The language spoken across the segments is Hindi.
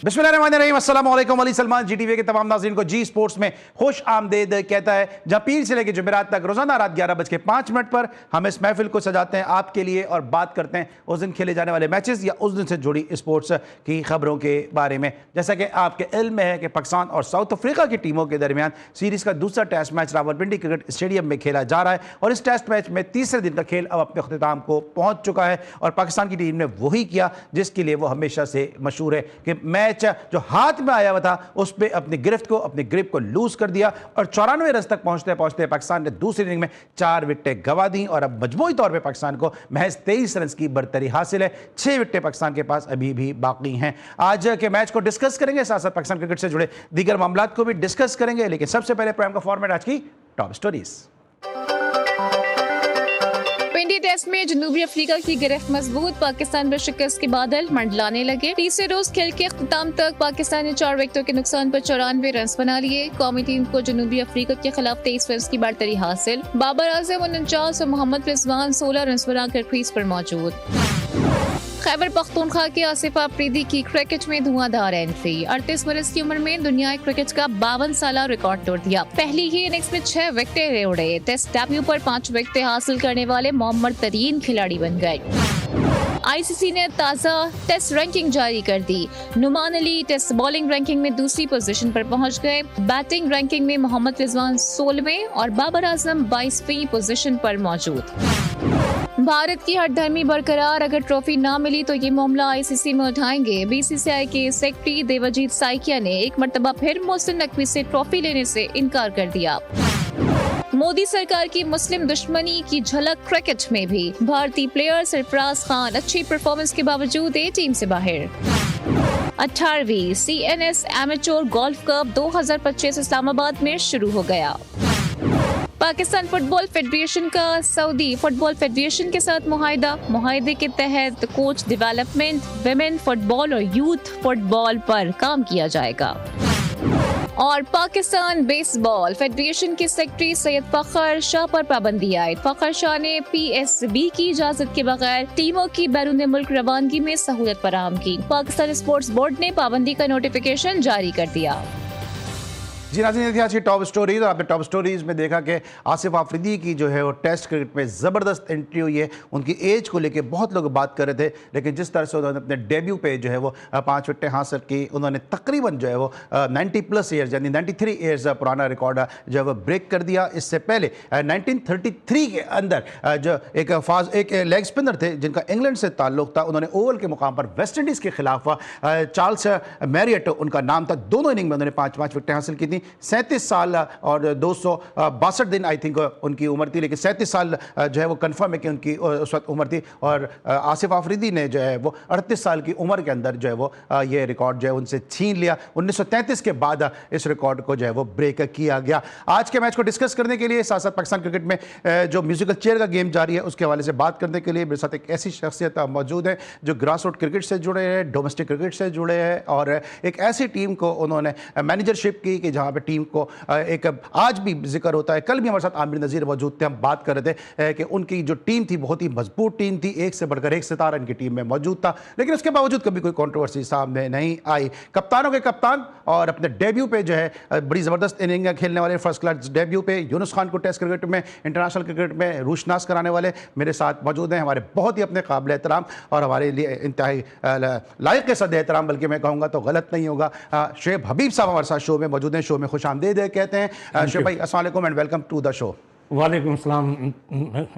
बिस्मिल्लाहिर्रहमानिर्रहीम, अस्सलाम वालेकुम। अली सलमान जीटीवी के तमाम नाज़रीन को जी स्पोर्ट्स में खुश आमदेद कहता है, जहां पीर से लेकर जुमेरात तक रोजाना रात 11:05 पर हम इस महफिल को सजाते हैं आपके लिए और बात करते हैं उस दिन खेले जाने वाले मैचेस या उस दिन से जुड़ी स्पोर्ट्स की खबरों के बारे में। जैसा कि आपके इल्म में है कि पाकिस्तान और साउथ अफ्रीका की टीमों के दरमियान सीरीज का दूसरा test match Rawalpindi cricket stadium में खेला जा रहा है और इस टेस्ट मैच में तीसरे दिन का खेल अब अपने अख्तिताम को पहुंच चुका है और पाकिस्तान की टीम ने वही किया जिसके लिए वो हमेशा से मशहूर है कि मैच जो हाथ में आया हुआ था उस पर अपनी गिरफ्त को, अपनी ग्रिप को लूज कर दिया और 94 रन तक पहुंचते पहुंचते पाकिस्तान ने दूसरी इनिंग में 4 विकेटें गंवा दी और अब मजमूई तौर पे पाकिस्तान को महज 23 रन की बरतरी हासिल है। 6 विकेटें पाकिस्तान के पास अभी भी बाकी हैं। आज के मैच को डिस्कस करेंगे, साथ साथ पाकिस्तान क्रिकेट से जुड़े दीगर मामलात को भी डिस्कस करेंगे, लेकिन सबसे पहले प्रोग्राम का फॉर्मेट आज की टॉप स्टोरीज। टेस्ट में जनूबी अफ्रीका की गिरफ्त मजबूत, पाकिस्तान पर शिकस्त के बादल मंडलाने लगे। तीसरे रोज खेल के अख्ताम तक पाकिस्तान ने 4 विकेटों के नुकसान पर 94 रन बना लिए। कौमी टीम को जनूबी अफ्रीका के खिलाफ 23 रन की बढ़तरी हासिल। बाबर आजम 49 और मोहम्मद रिजवान 16 रन बनाकर क्रीज पर मौजूद। खैबर पख्तूनख्वा के आसिफ अफरीदी की क्रिकेट में धुआंधार एंट्री। 38 बरस की उम्र में दुनिया क्रिकेट का 52 साला रिकॉर्ड तोड़ दिया। पहली ही इनिंग्स में 6 विकेटें उड़े। टेस्ट डेब्यू पर 5 विकेटें हासिल करने वाले मोहम्मद तरीन खिलाड़ी बन गए। आईसीसी ने ताज़ा टेस्ट रैंकिंग जारी कर दी। Nauman Ali test bowling ranking में दूसरी पोजीशन पर पहुंच गए। बैटिंग रैंकिंग में मोहम्मद रिजवान 16वें और बाबर आजम 22वीं पोजीशन पर मौजूद। भारत की हठधर्मी बरकरार, अगर ट्रॉफी ना मिली तो ये मामला आईसीसी में उठाएंगे। बीसीसीआई के सेक्रेटरी देवजीत साइकिया ने एक मर्तबा फिर मोहसिन नकवी से ट्रॉफी लेने से इनकार कर दिया। मोदी सरकार की मुस्लिम दुश्मनी की झलक क्रिकेट में भी। भारतीय प्लेयर सरफराज खान अच्छी परफॉर्मेंस के बावजूद ए टीम से बाहर। 18वीं CNS amateur golf cup 2025 Islamabad में शुरू हो गया। पाकिस्तान फुटबॉल फेडरेशन का सऊदी फुटबॉल फेडरेशन के साथ मुआहदे के तहत कोच डेवलपमेंट, विमेन फुटबॉल और यूथ फुटबॉल पर काम किया जाएगा। और पाकिस्तान बेसबॉल फेडरेशन के सेक्रेटरी सैयद फखर शाह पर पाबंदी आयद। फखर शाह ने PSB की इजाजत के बगैर टीमों की बैरून मुल्क रवानगी में सहूलत फराहम की। पाकिस्तान स्पोर्ट्स बोर्ड ने पाबंदी का नोटिफिकेशन जारी कर दिया। जी नाज़रीन, आज की टॉप स्टोरीज। और आपने टॉप स्टोरीज में देखा कि आसिफ अफरीदी की जो है वो टेस्ट क्रिकेट में ज़बरदस्त एंट्री हुई है। उनकी एज को लेके बहुत लोग बात कर रहे थे, लेकिन जिस तरह से उन्होंने अपने डेब्यू पे जो है वो 5 विकेटें हासिल की, उन्होंने तकरीबन जो है वो 90+ ईयर्स यानी 93 ईयर्स पुराना रिकॉर्ड जो है वो ब्रेक कर दिया। इससे पहले 1933 के अंदर जो एक लेग स्पिनर थे जिनका इंग्लैंड से ताल्लुक था, उन्होंने ओवल के मुकाम पर वेस्ट इंडीज़ के खिलाफ चार्ल्स मैरियट उनका नाम था, दोनों इनिंग में उन्होंने 5 विकेटें हासिल की थी। 37 साल और 262 दिन आई थिंक उनकी उम्र थी, लेकिन 37 साल जो है वो कंफर्म है कि उनकी उस वक्त उम्र थी। और आसिफ अफरीदी ने जो है वो 38 साल की उम्र के अंदर जो है वो ये रिकॉर्ड जो है उनसे छीन लिया। 1933 के बाद इस रिकॉर्ड को जो है वो ब्रेक किया गया। आज के मैच को डिस्कस करने के लिए, साथ साथ पाकिस्तान क्रिकेट में जो म्यूजिकल चेयर का गेम जारी है उसके हवाले से बात करने के लिए मेरे साथ एक ऐसी शख्सियत मौजूद है जो ग्रास रूट क्रिकेट से जुड़े हैं, डोमेस्टिक क्रिकेट से जुड़े हैं और एक ऐसी टीम को उन्होंने मैनेजरशिप की कि जहाँ पे टीम को एक आज भी जिक्र होता है। कल भी हमारे साथ आमिर नज़ीर मौजूद थे, हम बात कर रहे थे कि उनकी जो टीम थी बहुत ही मजबूत टीम थी, एक से बढ़कर एक सितारा इनकी टीम में मौजूद था, लेकिन उसके बावजूद कभी कोई कंट्रोवर्सी सामने नहीं आई। कप्तानों के कप्तान और अपने डेब्यू पे जो है बड़ी ज़बरदस्त इनिंग खेलने वाले, फर्स्ट क्लास डेब्यू पे यूनुस खान को टेस्ट क्रिकेट में, इंटरनेशनल क्रिकेट में रूशनास कराने वाले मेरे साथ मौजूद हैं, हमारे बहुत ही अपने काबिल एहतराम और हमारे लिए इंतहाई लायक के सद एहतराम, बल्कि मैं कहूँगा तो गलत नहीं होगा, शुएब हबीब साहब हमारे साथ शो में मौजूद हैं। शो में खुश आमदीद कहते हैं। शुएब भाई अस्सलाम वालेकुम and welcome to the show. वालेकुम सलाम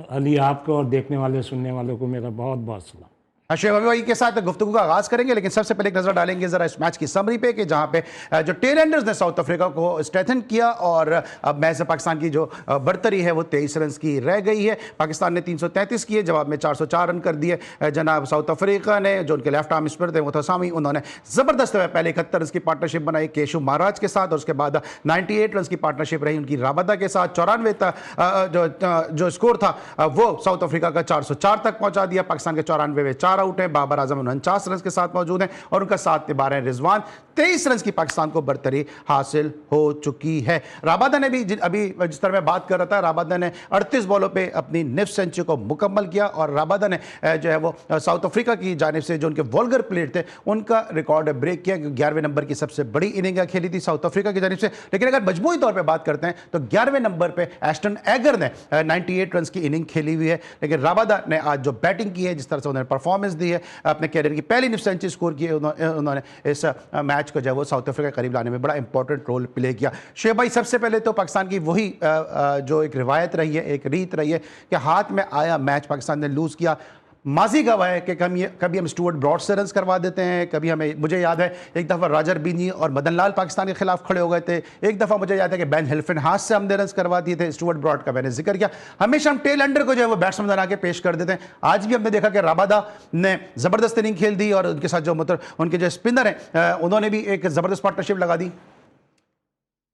अली, आपको और देखने वाले सुनने वालों को मेरा बहुत बहुत सलाम। शुएब भाई के साथ गुफ्तगू का आगाज करेंगे, लेकिन सबसे पहले एक नजर डालेंगे जरा इस मैच की समरी पे कि जहां पे जो टेलेंडर्स ने साउथ अफ्रीका को स्ट्रेंथन किया और अब मैच से पाकिस्तान की जो बढ़तरी है वो 23 रन की रह गई है। पाकिस्तान ने 333 किए, जवाब में 404 रन कर दिए। जनाब साउथ अफ्रीका ने जो उनके लेफ्ट आर्म स्पिनर थे मुतसामी, उन्होंने जबरदस्त पहले 71 रन की पार्टनरशिप बनाई केशु महाराज के साथ और उसके बाद 98 रन की पार्टनरशिप रही उनकी राबता के साथ। 94 जो स्कोर था वो साउथ अफ्रीका का 404 तक पहुंचा दिया। पाकिस्तान के 94 में 4 आउट हैं, बाबर आजम 49 रन के साथ मौजूद हैं और उनका साथ निभा रहे हैं रिजवान। 23 रन की पाकिस्तान को बरतरी हासिल हो चुकी है। राबादा ने भी अभी जिस तरह मैं बात कर रहा था, राबादा ने 38 बॉलों पे अपनी निफ सेंचुरी को मुकम्मल किया और राबादा ने जो है वो साउथ अफ्रीका की जानिब से जो उनके वॉल्गर प्लेयर थे उनका रिकॉर्ड ब्रेक किया, क्योंकि 11वें नंबर की सबसे बड़ी इनिंग खेली थी साउथ अफ्रीका की जानिब से। लेकिन अगर मजमूई तौर पर बात करते हैं तो 11वें नंबर पर एस्टन एगर ने 98 रन की इनिंग खेली हुई है। लेकिन राबादा ने आज जो बैटिंग की है, जिस तरह से उन्होंने परफॉर्मेंस दी है, अपने कैरियर की पहली निफ सेंचुरी स्कोर की है उन्होंने, इस मैच को जो है वो साउथ अफ्रीका के करीब लाने में बड़ा इंपॉर्टेंट रोल प्ले किया। शेख भाई, सबसे पहले तो पाकिस्तान की वही जो एक रिवायत रही है, एक रीत रही है कि हाथ में आया मैच पाकिस्तान ने लूज किया। माजी गवाह है कि कभी हम स्टुअर्ट ब्रॉड से रन करवा देते हैं, कभी हमें, मुझे याद है एक दफ़ा राजर बीनी और मदन लाल पाकिस्तान के खिलाफ खड़े हो गए थे, एक दफ़ा मुझे याद है कि बैन हिल्फिन हाथ से हमने रन करवा दिए थे। स्टुअर्ट ब्रॉड का मैंने जिक्र किया। हमेशा हम टेल अंडर को जो है वो बैट्समैन बना के पेश कर देते हैं। आज भी हमने देखा कि राबादा ने ज़बरदस्त इनिंग खेल दी और उनके साथ जो मतलब उनके जो स्पिनर हैं उन्होंने भी एक ज़बरदस्त पार्टनरशिप लगा दी।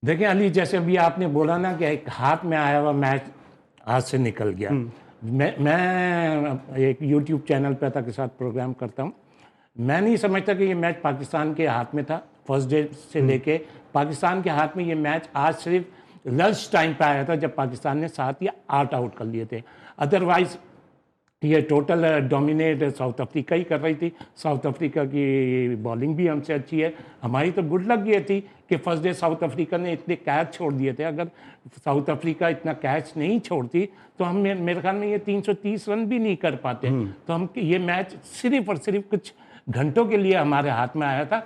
देखिए अली, जैसे अभी आपने बोला ना कि एक हाथ में आया हुआ मैच हाथ से निकल गया। मैं एक YouTube चैनल पे था के साथ प्रोग्राम करता हूँ। मैं नहीं समझता कि ये मैच पाकिस्तान के हाथ में था। फर्स्ट डे से लेके पाकिस्तान के हाथ में ये मैच आज सिर्फ लंच टाइम पे आया था, जब पाकिस्तान ने 7 या 8 आउट कर लिए थे। अदरवाइज ये टोटल डोमिनेट साउथ अफ्रीका ही कर रही थी। साउथ अफ्रीका की बॉलिंग भी हमसे अच्छी है। हमारी तो गुड लक ये थी कि फर्स्ट डे साउथ अफ्रीका ने इतने कैच छोड़ दिए थे। अगर साउथ अफ्रीका इतना कैच नहीं छोड़ती तो हम, मेरे ख्याल में ये 330 रन भी नहीं कर पाते। तो हम ये मैच सिर्फ और सिर्फ कुछ घंटों के लिए हमारे हाथ में आया था।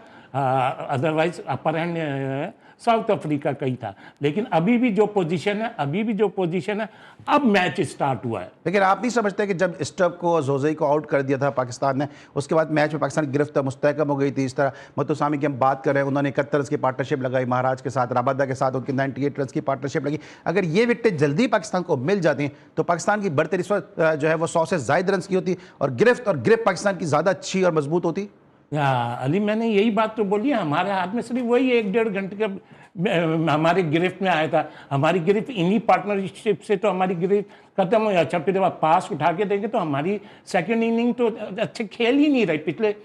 Otherwise upper hand south Africa का ही था। लेकिन अभी भी जो पोजीशन है, अब मैच स्टार्ट हुआ है। लेकिन आप नहीं समझते कि जब स्टब को, जोज़ई को आउट कर दिया था पाकिस्तान ने, उसके बाद मैच में पाकिस्तान की गिरफ्त मुस्तहकम हो गई थी। इस तरह मतुसामी की हम बात कर रहे हैं, उन्होंने 71 रन की पार्टनरशिप लगाई महाराज के साथ, राबादा के साथ उनकी 98 रन की पार्टनरशिप लगी। अगर ये विकेटें जल्दी पाकिस्तान को मिल जाती तो पाकिस्तान की बढ़तरी इस वक्त जो है वो 100 से ज़ायद रन की होती और ग्रिप पाकिस्तान की ज़्यादा अच्छी और मजबूत होती। अली, मैंने यही बात तो बोली है। हमारे हाथ में सिर्फ वही 1-1.5 घंटे का हमारे गिरफ्त में आया था। हमारी गिरफ्त इन्हीं पार्टनरशिप से तो हमारी गिरफ्त खत्म हुई। अच्छा, फिर आप पास उठा के देंगे तो हमारी सेकंड इनिंग तो अच्छे खेल ही नहीं रही। पिछले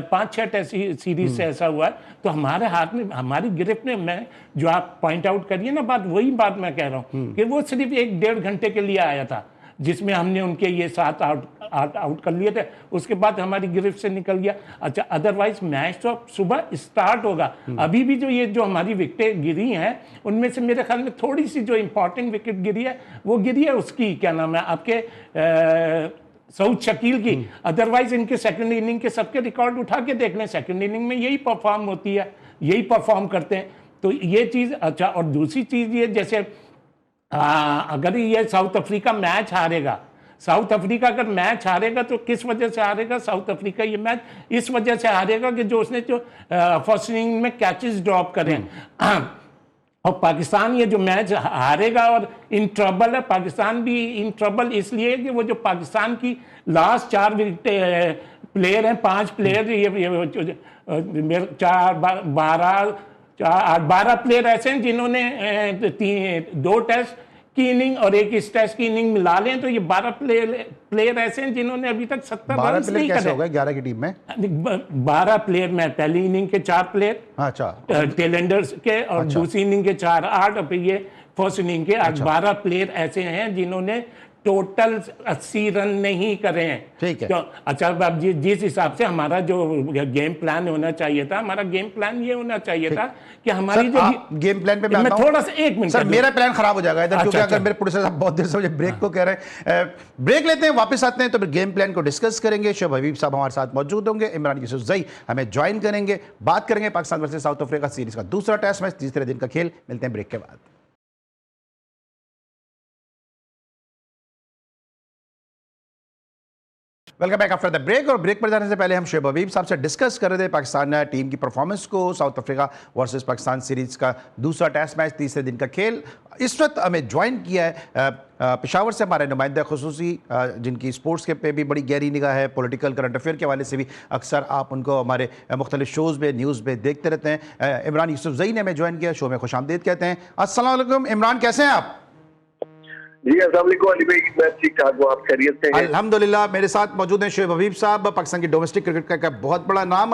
5-6 टेस्ट सीरीज से ऐसा हुआ है। तो हमारे हाथ में, हमारी गिरफ्त में, मैं जो आप पॉइंट आउट करिए ना बात, वही बात मैं कह रहा हूँ कि वो सिर्फ 1-1.5 घंटे के लिए आया था, जिसमें हमने उनके ये 7 आउट कर लिए थे। उसके बाद हमारी गिरफ्त से निकल गया। अच्छा, अदरवाइज मैच तो सुबह स्टार्ट होगा। अभी भी जो हमारी विकेटें गिरी हैं, उनमें से मेरे ख्याल में थोड़ी सी जो इंपॉर्टेंट विकेट गिरी है वो गिरी है उसकी, क्या नाम है आपके, सऊद शकील की। अदरवाइज इनके सेकंड इनिंग के सबके रिकॉर्ड उठा के देख लें, सेकंड इनिंग में यही परफॉर्म होती है, यही परफॉर्म करते हैं। तो ये चीज़। अच्छा, और दूसरी चीज़ ये, जैसे अगर ये साउथ अफ्रीका मैच हारेगा, साउथ अफ्रीका अगर मैच हारेगा तो किस वजह से हारेगा? साउथ अफ्रीका ये मैच इस वजह से हारेगा कि जो उसने जो फर्स्ट इनिंग में कैचेस ड्रॉप करें। और पाकिस्तान ये जो मैच हारेगा और इन ट्रबल है। पाकिस्तान भी इन ट्रबल इसलिए कि वो जो पाकिस्तान की लास्ट 4 प्लेयर हैं, 5 प्लेयर, ये 12 प्लेयर ऐसे हैं जिन्होंने 2 टेस्ट की इनिंग और एक इस टेस्ट की इनिंग मिला लें तो ये 12 प्लेयर ऐसे हैं जिन्होंने अभी तक 70 रन नहीं करे। 11 की टीम में 12 प्लेयर में पहली इनिंग के 4 प्लेयर, अच्छा, टेलेंडर्स के, और दूसरी इनिंग के 4, 8, और फिर ये फर्स्ट इनिंग के। आज 12 प्लेयर ऐसे हैं जिन्होंने टोटल 80 रन नहीं करे हैं। ठीक है। तो अच्छा, अब जिस हिसाब से हमारा जो गेम प्लान होना चाहिए था, हमारा गेम प्लान ये होना चाहिए था कि हमारी जो गेम प्लान पे मैं थोड़ा सा 1 मिनट सर, मेरा प्लान खराब हो जाएगा इधर, क्योंकि अगर मेरे प्रोड्यूसर साहब बहुत देर से मुझे ब्रेक को कह रहे हैं। ब्रेक लेते हैं, वापस आते हैं तो फिर गेम प्लान को डिस्कस करेंगे। शोएब हबीब साहब हमारे साथ मौजूद होंगे, इमरान यूसुफजई हमें ज्वाइन करेंगे, बात करेंगे Pakistan versus South Africa series का दूसरा टेस्ट मैच, तीसरे दिन का खेल। मिलते हैं ब्रेक के बाद। Welcome back after the break. और ब्रेक पर जाने से पहले हम शोएब हबीब साहब से डिस्कस कर रहे थे पाकिस्तान टीम की परफॉर्मेंस को, south Africa versus Pakistan series का दूसरा टेस्ट मैच, तीसरे दिन का खेल। इस वक्त हमें ज्वाइन किया है पेशावर से हमारे नुमाइंदा खुसूसी, जिनकी स्पोर्ट्स के पे भी बड़ी गहरी निगाह है, पॉलिटिकल करंट अफेयर के हवाले से भी अक्सर आप उनको हमारे मुख्तलिफ शोज़ में, न्यूज़ में देखते रहते हैं। इमरान यूसुफजई ने हमें ज्वाइन किया, शो में खुशामदीद कहते हैं। अस्सलाम वालेकुम इमरान, कैसे हैं आप? जी अस्सलाम वालेकुम अली भाई, मैं ठीक ठाक हूँ, आप खैरियत से हैं? अल्हम्दुलिल्लाह। मेरे साथ मौजूद हैं शोएब हबीब साहब, पाकिस्तान की डोमेस्टिक क्रिकेट का एक बहुत बड़ा नाम।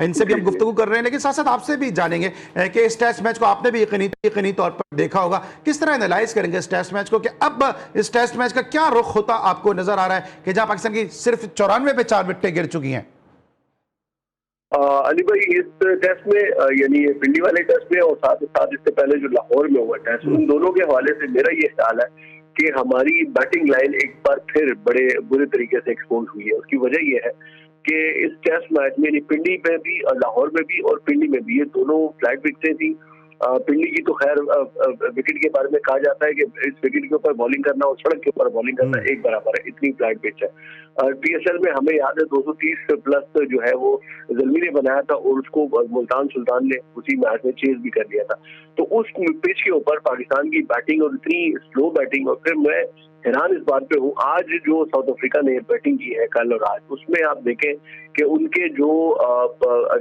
इनसे भी हम गुफ्तगू कर रहे हैं, लेकिन साथ साथ आपसे भी जानेंगे कि इस टेस्ट मैच को आपने भी यकीनी तौर पर देखा होगा, किस तरह एनालाइज करेंगे इस टेस्ट मैच को कि अब इस टेस्ट मैच का क्या रुख होता आपको नजर आ रहा है कि जहां पाकिस्तान की सिर्फ 94 पे 4 विकेटें गिर चुकी हैं? अली भाई, इस टेस्ट में यानी पिंडी वाले टेस्ट में और साथ ही साथ इससे पहले जो लाहौर में हुआ टेस्ट, उन दोनों के हवाले से मेरा ये ख्याल है कि हमारी बैटिंग लाइन एक बार फिर बड़े बुरे तरीके से एक्सपोज हुई है। उसकी वजह यह है कि इस टेस्ट मैच में पिंडी में भी और लाहौर में भी और पिंडी में भी ये दोनों फ्लैट विकेटें थी। पिंडी की तो खैर विकेट के बारे में कहा जाता है कि इस विकेट के ऊपर बॉलिंग करना और सड़क के ऊपर बॉलिंग करना एक बराबर है, इतनी फ्लैट पिच है। पीएसएल में हमें याद है 230 प्लस जो है वो जल्मी ने बनाया था और उसको मुल्तान सुल्तान ने उसी मैच में चेज भी कर दिया था। तो उस पिच के ऊपर पाकिस्तान की बैटिंग और इतनी स्लो बैटिंग, और फिर मैं हैरान इस बात पे हूँ आज जो साउथ अफ्रीका ने बैटिंग की है कल और आज, उसमें आप देखें कि उनके जो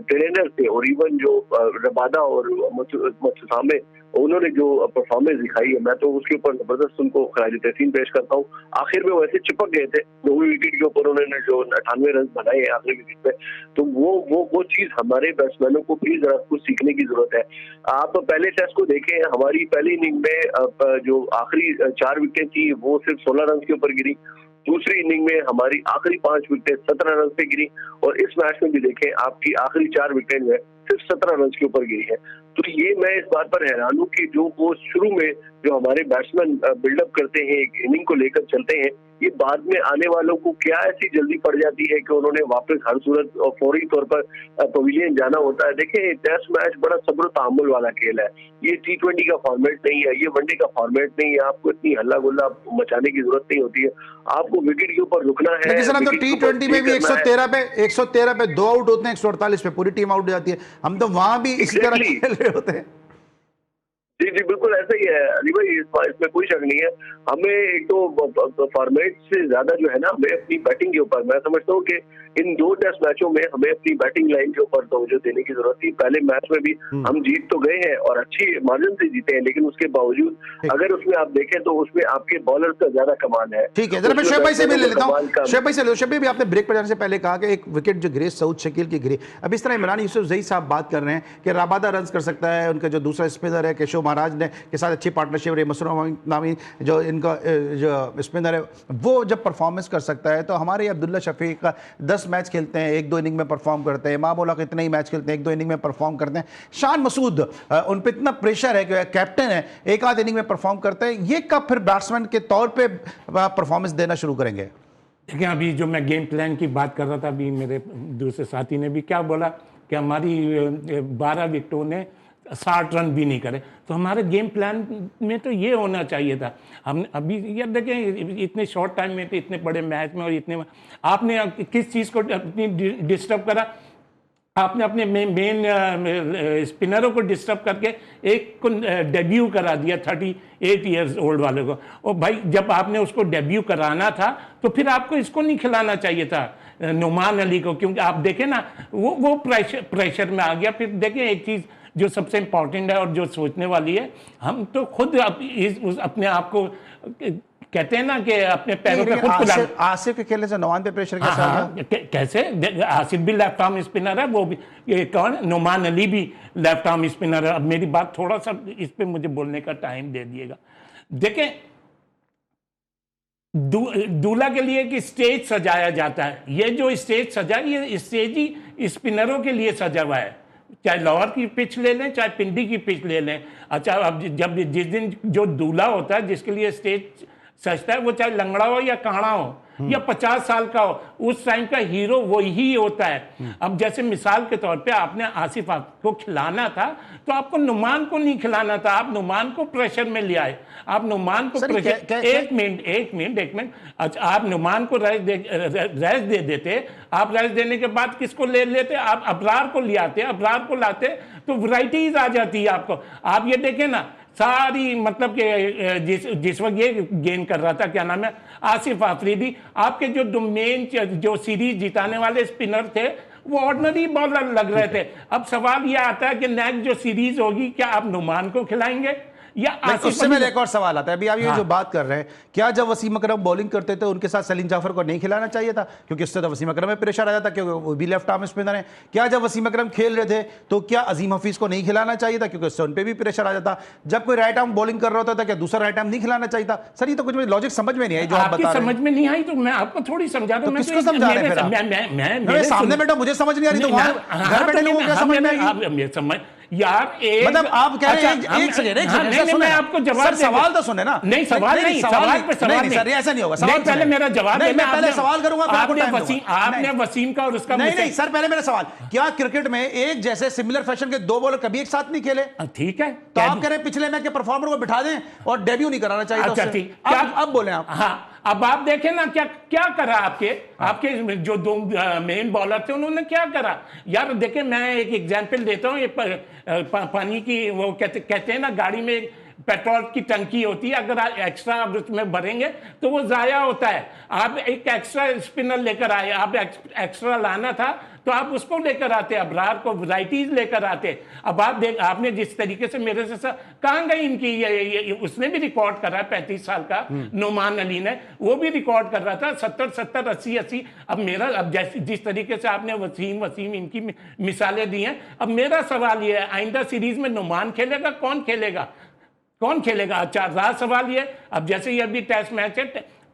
ट्रेनर थे और इवन जो रबादा और मत्सुसामे, उन्होंने जो परफॉर्मेंस दिखाई है, मैं तो उसके ऊपर जबरदस्त उनको खराज तहसीन पेश करता हूँ। आखिर में वैसे चिपक गए थे 9 विकेट के ऊपर, उन्होंने जो 98 रन बनाए हैं आखिरी विकेट पे, तो वो चीज हमारे बैट्समैनों को भी जरा कुछ सीखने की जरूरत है। आप पहले टेस्ट को देखें, हमारी पहली इनिंग में जो आखिरी 4 विकेट थी वो सिर्फ 16 रन के ऊपर गिरी। दूसरी इनिंग में हमारी आखिरी 5 विकेट 17 रन पे गिरी, और इस मैच में भी देखें आपकी आखिरी 4 विकेट में सिर्फ 17 रन के ऊपर गिरी है। तो ये मैं इस बात पर हैरान हूँ कि जो वो शुरू में जो हमारे बैट्समैन बिल्डअप करते हैं, एक इनिंग को लेकर चलते हैं, ये बाद में आने वालों को क्या ऐसी जल्दी पड़ जाती है कि उन्होंने वापस हर सूरत और फौरी तौर पर पवेलियन जाना होता है। देखिए, टेस्ट मैच बड़ा सब्र तहम्मुल वाला खेल है, ये T20 का फॉर्मेट नहीं है, ये वनडे का फॉर्मेट नहीं है। आपको इतनी हल्ला गुल्ला मचाने की जरूरत नहीं होती है, आपको विकेट के ऊपर रुकना है। लेकिन सर, हम तो T20 में भी 113 पे 2 आउट होते हैं, 148 पे पूरी टीम आउट हो जाती है। हम तो वहां भी इसी तरह खेल रहे होते हैं। जी जी, बिल्कुल ऐसा ही है अली भाई, इसमें कोई शक नहीं है। हमें एक तो फॉर्मेट से ज्यादा जो है ना, हमें अपनी बैटिंग के ऊपर, मैं समझता हूँ कि इन 2 टेस्ट मैचों में हमें अपनी बैटिंग लाइन के ऊपर तवज्जो देने की जरूरत थी। पहले मैच में भी हम जीत तो गए हैं और अच्छी मार्जिन से जीते हैं, लेकिन उसके बावजूद अगर उसमें आप देखें तो उसमें आपके बॉलर का ज्यादा कमाल है। ठीक है, जरा मैं शोएब भाई से भी ले लेता हूं। शोएब भाई भी आपने ब्रेक पर जाने से पहले कहा कि एक विकेट जो गिरे सऊद शकील की गिरी। अब इस तरह इमरान यूसुफ जई साहब बात कर रहे हैं कि रबादा रन कर सकता है, उनका जो दूसरा स्पिनर है केशव महाराज ने के साथ अच्छी पार्टनरशिप रही, मसरूर नामी जो इनका जो स्पिनर है वो जब परफॉर्मेंस कर सकता है, तो हमारे अब्दुल्ला शफीक का 10 मैच खेलते हैं, 1-2 इनिंग में परफॉर्म करते हैं, मामूला के इतने ही मैच खेलते हैं, 1-2 इनिंग में परफॉर्म करते हैं। शान मसूद उन पर इतना प्रेशर है कि कैप्टन है, 1 आध इनिंग में परफॉर्म करते हैं, ये कब फिर बैट्समैन के तौर पे परफॉर्मेंस देना शुरू करेंगे? देखिए, अभी जो मैं गेम प्लान की बात कर रहा था, अभी मेरे दूसरे साथी ने भी क्या बोला कि हमारी 12 विकेटों ने 60 रन भी नहीं करे, तो हमारे गेम प्लान में तो ये होना चाहिए था। हम अभी ये देखें, इतने शॉर्ट टाइम में, तो इतने बड़े मैच में और इतने आपने किस चीज़ को अपनी डिस्टर्ब करा? आपने अपने मेन स्पिनरों को डिस्टर्ब करके एक को डेब्यू करा दिया 38 ईयर्स ओल्ड वाले को। और भाई, जब आपने उसको डेब्यू कराना था तो फिर आपको इसको नहीं खिलाना चाहिए था, नुमान अली को, क्योंकि आप देखें ना वो प्रेशर में आ गया। फिर देखें, एक चीज़ जो सबसे इम्पॉर्टेंट है और जो सोचने वाली है, हम तो खुद अपने आप को कहते हैं ना कि अपने पैरों पे खुद कुल्हाड़ी। आसिफ के खेलने से नुमान पे प्रेशर कैसे आया? कैसे? आसिफ भी लेफ्ट आर्म स्पिनर है, वो भी कौन, नुमान अली भी लेफ्ट आर्म स्पिनर है। अब मेरी बात थोड़ा सा इस पे मुझे बोलने का टाइम दे दिएगा। देखें, दूल्हा के लिए कि स्टेज सजाया जाता है, ये जो स्टेज सजा, ये स्टेज ही स्पिनरों के लिए सजा हुआ है। चाहे लाहौर की पिच ले लें, चाहे पिंडी की पिच ले लें। अच्छा, अब जब जिस दिन जो दूल्हा होता है, जिसके लिए स्टेज सजता है, वो चाहे लंगड़ा हो या कांड़ा हो या 50 साल का हो, उस टाइम का हीरो वही होता है। अब जैसे मिसाल के तौर पे आपने आसिफ को खिलाना था, तो आपको नुमान को नहीं खिलाना था, आप नुमान को प्रेशर में ले आए। आप नुमान को प्रेशर, एक मिनट, अच्छा, आप नुमान को रेस्ट दे देते। आप रेस्ट देने के बाद किसको ले लेते? आप अबरार को ले आते, अबरार को लाते, तो वैरायटीज आ जाती है आपको। आप ये देखें ना, सारी मतलब कि जिस वक्त ये गेन कर रहा था, क्या नाम है, आसिफ आफरीदी, आपके जो मेन जो सीरीज जिताने वाले स्पिनर थे, वो ऑर्डिनरी बॉलर लग रहे थे। अब सवाल ये आता है कि नेक्स्ट जो सीरीज होगी, क्या आप नुमान को खिलाएंगे या आसिफ उससे अली। मेरा एक और सवाल आता है, अभी आप ये जो बात कर रहे हैं, क्या जब वसीम अकरम बॉलिंग करते थे उनके साथ सलीम जाफर को नहीं खिलाना चाहिए था? क्योंकि इससे तो वसीम अकरम में प्रेशर आ जाता, क्योंकि वो भी लेफ्ट आर्म स्पिनर है। क्या जब वसीम अकरम खेल रहे थे तो क्या अजीम हफीज को नहीं खिलाना चाहिए था, क्योंकि उससे उन पर भी प्रेशर आ जाता? जब कोई राइट आर्म बॉलिंग कर रहा होता था, क्या दूसरा राइट आर्म नहीं खिलाना चाहिए था? सर ये तो कुछ लॉजिक समझ में नहीं आई जो आप आपकी बता रहे समझ हैं। में नहीं आई तो मैं आपको थोड़ी समझा दूं। तो मैं किसको समझा रहे हैं फिर आप? मेरे सामने बैठा, मुझे समझ नहीं आ रही, तो वहां घर बैठे लोगों को क्या समझ में आएगी? यार एक मतलब आप कह रहे हैं एक सेकंड मैं आपको जवाब सवाल तो सुने ना। नहीं सवाल नहीं, सवाल पे सवाल नहीं सर, ऐसा नहीं होगा। सवाल पहले मेरा जवाब नहीं, मैं पहले सवाल करूंगा, आपने वसीम का और उसका नहीं सर, पहले मेरा सवाल, क्या क्रिकेट में एक जैसे सिमिलर फैशन के दो बॉलर कभी एक साथ नहीं खेले? ठीक है, तो आप कह रहे हैं पिछले मैच के परफॉर्मर को बिठा दें और डेब्यू नहीं कराना चाहिए? अच्छा ठीक, अब बोले आप। हाँ, अब आप देखें ना क्या क्या करा आपके जो दो मेन बॉलर थे उन्होंने क्या करा यार। देखें मैं एक एग्जांपल देता हूँ, ये पानी की वो कहते हैं ना, गाड़ी में पेट्रोल की टंकी होती है, अगर आप एक्स्ट्रा आप उसमें भरेंगे तो वो जाया होता है। आप एक एक्स्ट्रा स्पिनर लेकर आए, आप एक्स्ट्रा लाना था तो आप उसको लेकर आते, अबरार को वैराइटीज लेकर आते। अब आप देख, आपने जिस तरीके से मेरे से कहाँ गई इनकी ये उसने भी रिकॉर्ड कर रहा है 35 साल का, नोमान अली ने वो भी रिकॉर्ड कर रहा था 70-70 80-80। अब मेरा, अब जैसे जिस तरीके से आपने वसीम इनकी मिसालें दी हैं, अब मेरा सवाल ये है, आइंदा सीरीज में नोमान खेलेगा, कौन खेलेगा? अच्छा, रहा सवाल ये, अब जैसे ये अभी टेस्ट मैच है,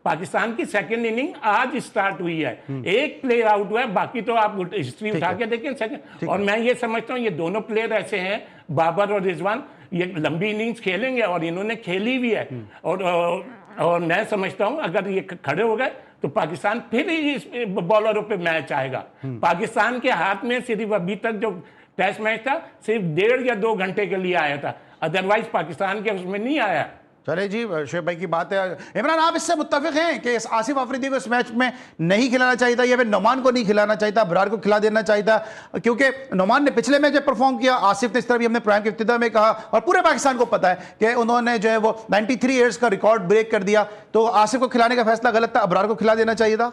पाकिस्तान की सेकंड इनिंग आज स्टार्ट हुई है, एक प्लेयर आउट हुआ है, बाकी तो आप हिस्ट्री उठा के देखें सेकंड। और मैं ये समझता हूँ ये दोनों प्लेयर ऐसे हैं, बाबर और रिजवान, ये लंबी इनिंग्स खेलेंगे और इन्होंने खेली भी है। और मैं समझता हूँ अगर ये खड़े हो गए तो पाकिस्तान फिर इस बॉलरों पे मैच आएगा। पाकिस्तान के हाथ में सिर्फ अभी तक जो टेस्ट मैच था सिर्फ 1.5 या 2 घंटे के लिए आया था, अदरवाइज पाकिस्तान के उसमें नहीं आया। चले जी, शुएब भाई की बात है। इमरान, आप इससे मुत्तफिक हैं कि आसिफ अफरीदी को इस मैच में नहीं खिलाना चाहिए था, या फिर नोमान को नहीं खिलाना चाहिए था, अबरार को खिला देना चाहिए था? क्योंकि नोमान ने पिछले मैच में परफॉर्म किया, आसिफ ने इस तरह भी हमने प्रोग्राम के इब्तिदा में कहा, और पूरे पाकिस्तान को पता है कि उन्होंने जो है वो 93 ईयर्स का रिकॉर्ड ब्रेक कर दिया। तो आसिफ को खिलाने का फैसला गलत था, अबरार को खिला देना चाहिए था?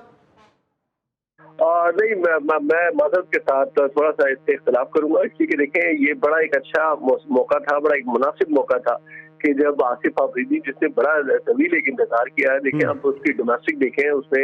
नहीं, मैं मदद के साथ थोड़ा सा इससे इख्तिलाफ करूंगा, इसलिए कि देखें ये बड़ा एक अच्छा मौका था, बड़ा एक मुनासिब मौका था कि जब आसिफ अफरीदी, जिसने बड़ा तवील एक इंतजार किया है, देखें आप उसकी डोमेस्टिक देखें, उसने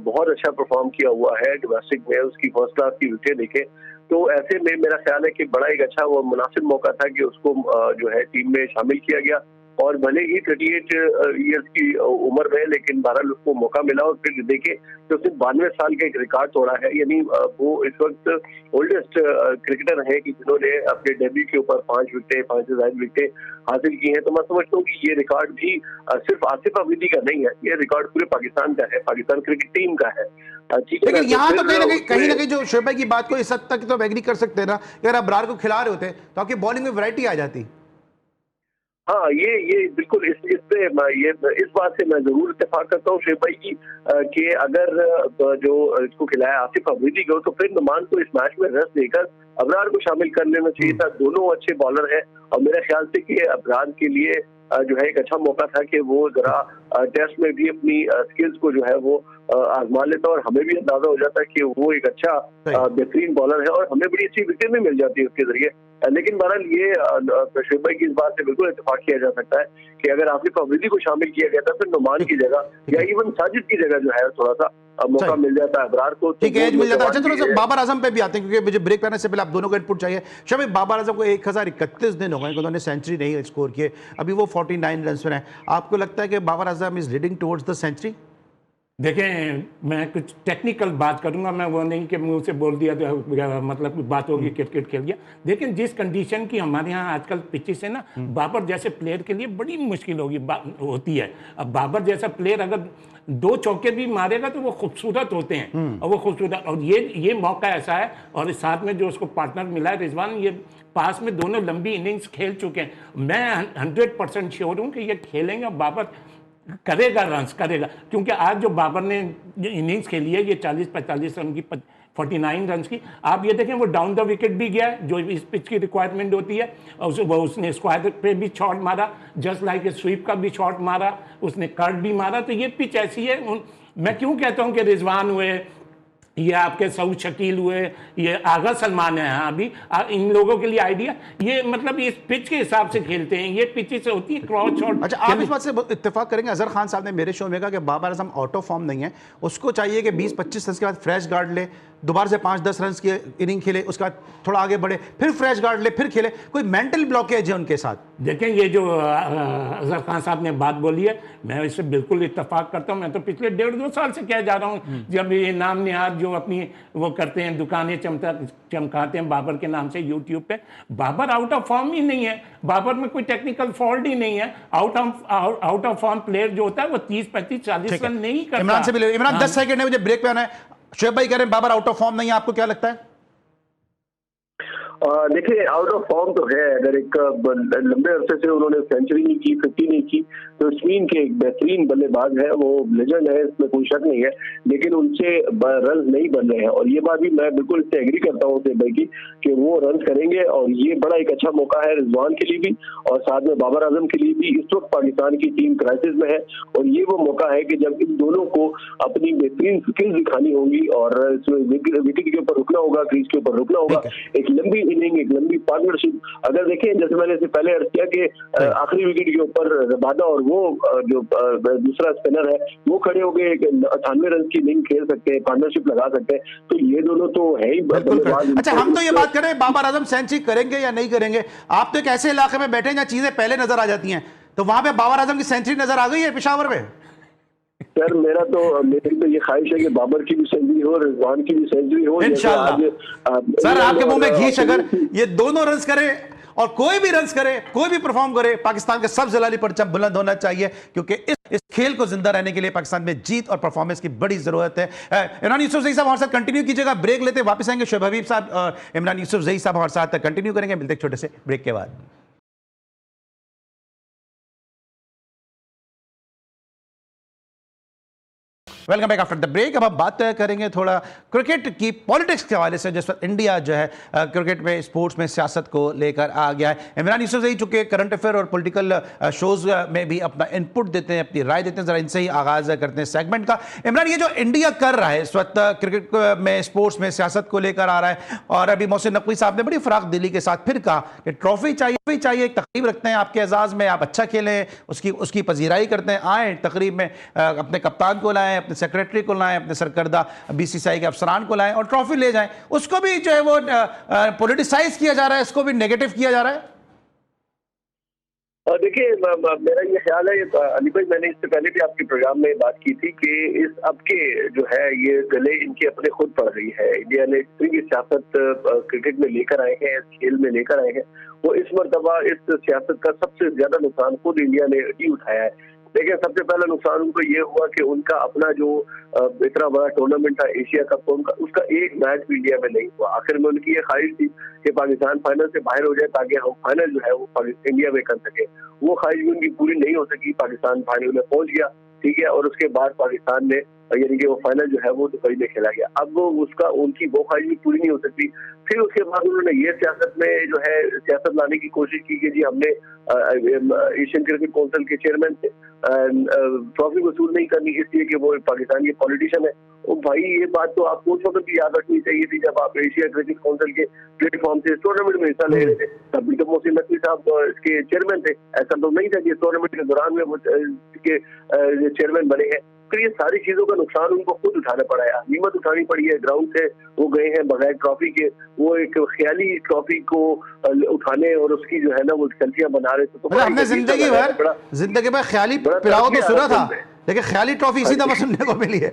बहुत अच्छा परफॉर्म किया हुआ है डोमेस्टिक में, उसकी फर्स्ट क्लास की विकेट देखें, तो ऐसे में मेरा ख्याल है कि बड़ा एक अच्छा वो मुनासिब मौका था कि उसको जो है टीम में शामिल किया गया। और भले ही 38 ईयर्स की उम्र में, लेकिन बहरहाल उसको मौका मिला। और फिर देखे तो उसने 92 साल का एक रिकॉर्ड तोड़ा है, यानी वो इस वक्त ओल्डेस्ट क्रिकेटर है कि जिन्होंने अपने डेब्यू के ऊपर 5 से ज्यादा विकेटें हासिल की हैं। तो मैं समझता हूँ कि ये रिकॉर्ड भी सिर्फ आसिफ अफरीदी का नहीं है, ये रिकॉर्ड पूरे पाकिस्तान का है, पाकिस्तान क्रिकेट टीम का है। लेकिन यहाँ तो कहीं ना कहीं जो शुएब भाई की बात को इस हद तक तो एग्री कर सकते हैं ना, अगर आप अबरार को खिला रहे होते तो आपकी बॉलिंग में वैरायटी आ जाती। हाँ, ये बिल्कुल इस बात से मैं जरूर इत्तेफाक करता हूँ शुएब भाई की कि अगर जो इसको खिलाया आसिफ अफरीदी को, तो फिर नोमान को इस मैच में रस देकर अबरार को शामिल कर लेना चाहिए था। दोनों अच्छे बॉलर हैं और मेरे ख्याल से कि अबरार के लिए जो है एक अच्छा मौका था कि वो जरा टेस्ट में भी अपनी स्किल्स को जो है वो आजमा लेता, और हमें भी अंदाजा हो जाता है कि वो एक अच्छा बेहतरीन बॉलर है और हमें बड़ी अच्छी विकेट भी मिल जाती है उसके जरिए। लेकिन बहरहाल ये शुएब भाई की इस बात से बिल्कुल इत्तेफाक किया जा सकता है कि अगर आसिफ अफरीदी को शामिल किया गया था, फिर नोमान की जगह या इवन साजिद की जगह जो है थोड़ा सा मौका मिल जाता है अबरार को, ठीक है, एज मिल जाता है। अच्छा, थोड़ा सा बाबर आजम पे भी आते हैं, क्योंकि मुझे ब्रेक करने से पहले आप दोनों का इनपुट चाहिए। शबीब, बाबर आजम को 1031 दिन हो गए, उन्होंने सेंचुरी नहीं स्कोर किए, अभी वो 49 रन पर हैं। आपको लगता है कि Babar Azam is leading towards the century? देखें, मैं कुछ टेक्निकल बात करूंगा, मैं वो नहीं कि मुंह से बोल दिया तो मतलब बात होगी क्रिकेट खेल गया। लेकिन जिस कंडीशन की हमारे यहाँ आजकल पिचेस है ना, बाबर जैसे प्लेयर के लिए बड़ी मुश्किल होती है। अब बाबर जैसा प्लेयर अगर 2 चौके भी मारेगा तो वो खूबसूरत होते हैं, और वो खूबसूरत, और ये मौका ऐसा है। और साथ में जो उसको पार्टनर मिला है रिजवान, ये पास में दोनों लंबी इनिंग्स खेल चुके हैं। मैं 100% श्योर हूँ कि ये खेलेंगे, बाबर करेगा, रन्स करेगा, क्योंकि आज जो बाबर ने इनिंग्स खेली है ये 40-45 रन की, 49 रन की। आप ये देखें वो डाउन द विकेट भी गया है, जो इस पिच की रिक्वायरमेंट होती है, और उसने स्क्वायर पे भी शॉट मारा, जस्ट लाइक स्वीप का भी शॉट मारा, उसने कट भी मारा। तो ये पिच ऐसी है। मैं क्यों कहता हूँ कि रिजवान हुए, ये आपके सऊद शकील हुए, ये आगा सलमान है। हाँ, अभी इन लोगों के लिए आइडिया, ये मतलब इस पिच के हिसाब से खेलते हैं, ये पिच से होती है क्रॉस शॉट। अच्छा, आप इस बात से इत्तेफाक करेंगे, अजहर खान साहब ने मेरे शो में कहा कि बाबर आजम आउट ऑफ फॉर्म नहीं है, उसको चाहिए कि 20-25 रन के बाद फ्रेश गार्ड ले, दोबारा से 5-10 रन की इनिंग खेले, उसके बाद थोड़ा आगे बढ़े, फिर फ्रेश गार्ड ले, फिर खेले। कोई मेंटल ब्लॉकेज है उनके साथ? देखें, ये जो अजहर खान साहब ने बात बोली है, मैं इससे बिल्कुल इत्तेफाक करता हूँ। मैं तो पिछले 1.5-2 साल से कह जा रहा हूँ, जब ये नाम निहाद जो अपनी वो करते हैं, दुकानें चमकाते हैं बाबर के नाम से यूट्यूब पे, बाबर आउट ऑफ फॉर्म ही नहीं है, बाबर में कोई टेक्निकल फॉल्ट ही नहीं है। आउट ऑफ फॉर्म प्लेयर जो होता है वो 30-35-40 रन नहीं करता। इमरान से भी इमरान 10 सेकंड है, मुझे ब्रेक पे आना है। शोएब भाई कह रहे हैं बाबर आउट ऑफ फॉर्म नहीं है, आपको क्या लगता है? देखिए, आउट ऑफ फॉर्म तो है। अगर एक लंबे अरसे से उन्होंने सेंचुरी नहीं की, 50 नहीं की, तो स्पिन के एक बेहतरीन बल्लेबाज है, वो लेजेंड है, इसमें कोई शक नहीं है, लेकिन उनसे रन नहीं बन रहे हैं। और ये बात भी मैं बिल्कुल इससे एग्री करता हूँ भाई की कि वो रन करेंगे, और ये बड़ा एक अच्छा मौका है रिजवान के लिए भी और साथ में बाबर आजम के लिए भी। इस वक्त पाकिस्तान की टीम क्राइसिस में है, और ये वो मौका है कि जब इन दोनों को अपनी बेहतरीन स्किल्स दिखानी होगी और विकेट के ऊपर रुकना होगा, क्रीज के ऊपर रुकना होगा। एक लंबी इनिंग, एक लंबी पार्टनरशिप। अगर देखें, जैसे मैंने इससे पहले अर्ज किया कि आखिरी विकेट के ऊपर रबादा और वो जो दूसरा स्पिनर है वो खड़े हो गए, 98 रन की इनिंग खेल सकते हैं, पार्टनरशिप लगा सकते हैं, तो ये दोनों तो है ही। अच्छा, हम तो ये बात करें बाबर आजम सेंचुरी करेंगे या नहीं करेंगे। आप तो एक ऐसे इलाके में बैठे हैं जहां चीजें पहले नजर आ जाती हैं, तो वहां पे बाबर आजम की सेंचुरी नजर आ गई है पेशावर में? सर मेरी तो ये ख्वाहिश है कि बाबर की भी सेंचुरी हो, रिजवान की भी सेंचुरी हो इंशाल्लाह। सर, आपके मुंह में घी अगर ये दोनों रन करे और कोई भी रन करे, कोई भी परफॉर्म करे, पाकिस्तान का सब जलाली परचम बुलंद होना चाहिए, क्योंकि इस खेल को जिंदा रहने के लिए पाकिस्तान में जीत और परफॉर्मेंस की बड़ी जरूरत है। इमरान यूसुफजई साहब हमारे साथ कंटिन्यू कीजिएगा, ब्रेक लेते वापस आएंगे। शोएब हबीब साहब और इमरान यूसुफजई साहब हमारे साथ कंटिन्यू करेंगे, मिलते एक छोटे से ब्रेक के बाद। Welcome back after the break. अब हम बात करेंगे थोड़ा क्रिकेट की पॉलिटिक्स के हवाले से, जिस पर इंडिया जो है क्रिकेट में, स्पोर्ट्स में सियासत को लेकर आ गया है। इमरान यूसुफजई चूंकि करंट अफेयर और पॉलिटिकल शोज में भी अपना इनपुट देते हैं, अपनी राय देते हैं, जरा इनसे ही आगाज करते हैं सेगमेंट का। इमरान, ये जो इंडिया कर रहा है इस वक्त क्रिकेट में, स्पोर्ट्स में सियासत को लेकर आ रहा है, और अभी मोहसिन नकवी साहब ने बड़ी फराख दिली के साथ फिर कहा कि ट्रॉफी चाहिए, एक तकरीब रखते हैं आपके एजाज में, आप अच्छा खेलें, उसकी पजीराई करते हैं, आए तकरीब में अपने कप्तान को लाएं, अपने सेक्रेटरी को लाएं, अपने सरकर्दा बीसीसीआई के अफसरान को लाएं और ट्रॉफी ले जाएं। उसको भी जो है वो पॉलिटिसाइज किया जा रहा है, इसको भी नेगेटिव किया जा रहा है। देखिए, मेरा ये ख्याल है, अली भाई, मैंने इससे पहले भी आपके प्रोग्राम में बात की थी कि इस अब के जो है ये गले इनके अपने खुद पड़ रही है। इंडिया ने इतनी सियासत क्रिकेट में लेकर आए हैं, खेल में लेकर आए हैं, वो इस मरतबा इस सियासत का सबसे ज्यादा नुकसान खुद इंडिया ने ही उठाया है। लेकिन सबसे पहला नुकसान उनको ये हुआ कि उनका अपना जो इतना बड़ा टूर्नामेंट था एशिया कप, उसका एक मैच भी इंडिया में नहीं हुआ। आखिर में उनकी ये ख्वाहिश थी कि पाकिस्तान फाइनल से बाहर हो जाए ताकि हम फाइनल जो है वो इंडिया में कर सके। वो ख्वाहिश भी उनकी पूरी नहीं हो सकी। पाकिस्तान फाइनल में पहुंच गया, ठीक है, और उसके बाद पाकिस्तान ने यानी कि वो फाइनल जो है वो दुबई में खेला गया। अब वो उनकी वो ख्वाहिश भी पूरी नहीं हो सकती। फिर उसके बाद उन्होंने ये सियासत में जो है सियासत लाने की कोशिश की कि जी हमने एशियन क्रिकेट काउंसिल के चेयरमैन से ट्रॉफी वसूल नहीं करनी, इसलिए कि वो पाकिस्तान के पॉलिटिशियन है। ओ भाई, ये बात तो आपको उस वक्त भी याद रखनी चाहिए थी जब आप एशिया क्रिकेट काउंसिल के प्लेटफॉर्म से इस टूर्नामेंट में हिस्सा ले रहे थे। तभी तो मोहसिन नकवी साहब इसके चेयरमैन थे। ऐसा तो नहीं था कि टूर्नामेंट के दौरान में वो इसके चेयरमैन बने हैं। फिर ये सारी चीजों का नुकसान उनको खुद उठाना पड़ा है, कीमत उठानी पड़ी है। ग्राउंड से वो गए हैं बगैर ट्रॉफी के, वो एक ख्याली ट्रॉफी को उठाने और उसकी जो है ना वो सेल्फियां बना रहे थे। तो हमने जिंदगी भर ख्याली पिलाओ तो सुना था, लेकिन ख्याली ट्रॉफी इसी दफा सुनने को मिली है।